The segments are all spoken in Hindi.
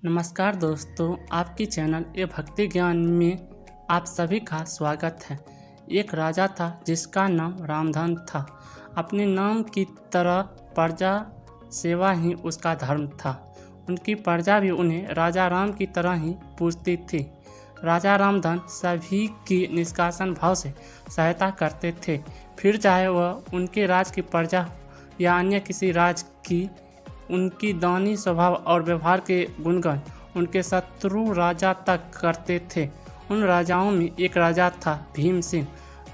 नमस्कार दोस्तों, आपकी चैनल ए भक्ति ज्ञान में आप सभी का स्वागत है। एक राजा था जिसका नाम रामधन था। अपने नाम की तरह प्रजा सेवा ही उसका धर्म था। उनकी प्रजा भी उन्हें राजा राम की तरह ही पूजती थी। राजा रामधन सभी की निष्कासन भाव से सहायता करते थे, फिर चाहे वह उनके राज की प्रजा या अन्य किसी राज की। उनकी दानी स्वभाव और व्यवहार के गुणगान उनके शत्रु राजा तक करते थे। उन राजाओं में एक राजा था भीम सिंह,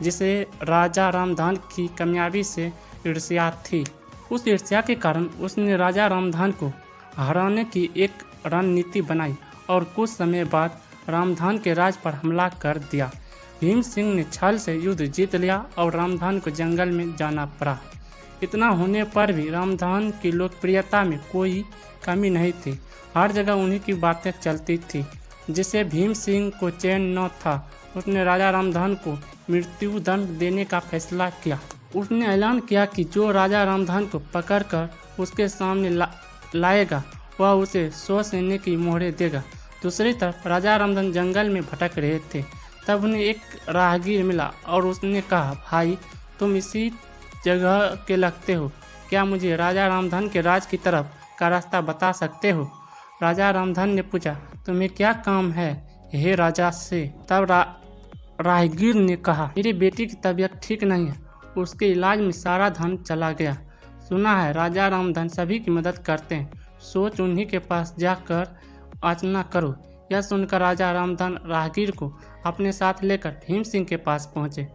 जिसे राजा रामधन की कामयाबी से ईर्ष्या थी। उस ईर्ष्या के कारण उसने राजा रामधन को हराने की एक रणनीति बनाई और कुछ समय बाद रामधन के राज पर हमला कर दिया। भीम सिंह ने छल से युद्ध जीत लिया और रामधन को जंगल में जाना पड़ा। इतना होने पर भी रामधन की लोकप्रियता में कोई कमी नहीं थी। हर जगह उन्हीं की बातें चलती थी, जिसे भीम सिंह को चैन न था। उसने राजा रामधन को मृत्यु दंड देने का फैसला किया। उसने ऐलान किया कि जो राजा रामधन को पकड़कर उसके सामने लाएगा वह उसे 100 सैनिक की मोहरें देगा। दूसरी तरफ राजा रामधन जंगल में भटक रहे थे। तब उन्हें एक राहगीर मिला और उसने कहा, भाई तुम इसी जगह के लगते हो, क्या मुझे राजा रामधन के राज की तरफ का रास्ता बता सकते हो? राजा रामधन ने पूछा, तुम्हें क्या काम है हे राजा से? तब राहगीर ने कहा, मेरी बेटी की तबीयत ठीक नहीं है, उसके इलाज में सारा धन चला गया। सुना है राजा रामधन सभी की मदद करते हैं, सोच उन्हीं के पास जाकर याचना करो। यह सुनकर राजा रामधन राहगीर को अपने साथ लेकर भीम सिंह के पास पहुँचे।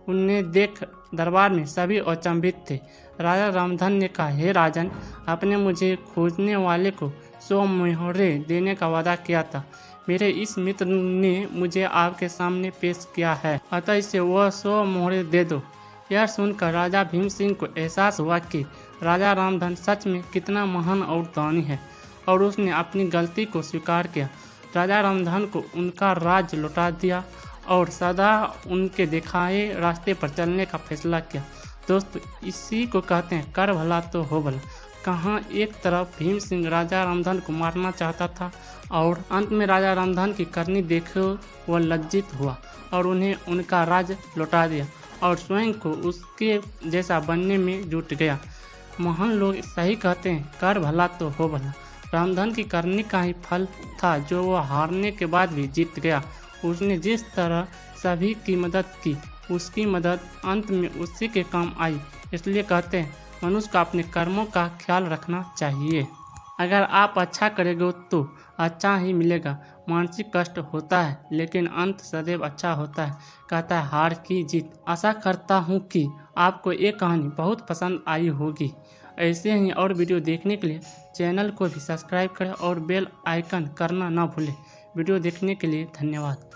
उन्हें देख दरबार में सभी अचंभित थे। राजा रामधन ने कहा, हे राजन, आपने मुझे खोजने वाले को 100 मोहरें देने का वादा किया था। मेरे इस मित्र ने मुझे आपके सामने पेश किया है, अतः इसे वह 100 मोहरें दे दो। यह सुनकर राजा भीम सिंह को एहसास हुआ कि राजा रामधन सच में कितना महान और दानी है, और उसने अपनी गलती को स्वीकार किया। राजा रामधन को उनका राज्य लौटा दिया और सदा उनके दिखाए रास्ते पर चलने का फैसला किया। दोस्तों, इसी को कहते हैं कर भला तो हो भला। कहाँ एक तरफ भीम सिंह राजा रामधन को मारना चाहता था और अंत में राजा रामधन की करनी देखे वह लज्जित हुआ और उन्हें उनका राज्य लौटा दिया और स्वयं को उसके जैसा बनने में जुट गया। महान लोग सही कहते हैं कर भला तो हो भला। रामधन की करनी का ही फल था जो वह हारने के बाद भी जीत गया। उसने जिस तरह सभी की मदद की, उसकी मदद अंत में उसी के काम आई। इसलिए कहते हैं मनुष्य को अपने कर्मों का ख्याल रखना चाहिए। अगर आप अच्छा करेंगे तो अच्छा ही मिलेगा। मानसिक कष्ट होता है लेकिन अंत सदैव अच्छा होता है, कहता है हार की जीत। आशा करता हूँ कि आपको ये कहानी बहुत पसंद आई होगी। ऐसे ही और वीडियो देखने के लिए चैनल को भी सब्सक्राइब करें और बेल आइकन करना ना भूलें। वीडियो देखने के लिए धन्यवाद।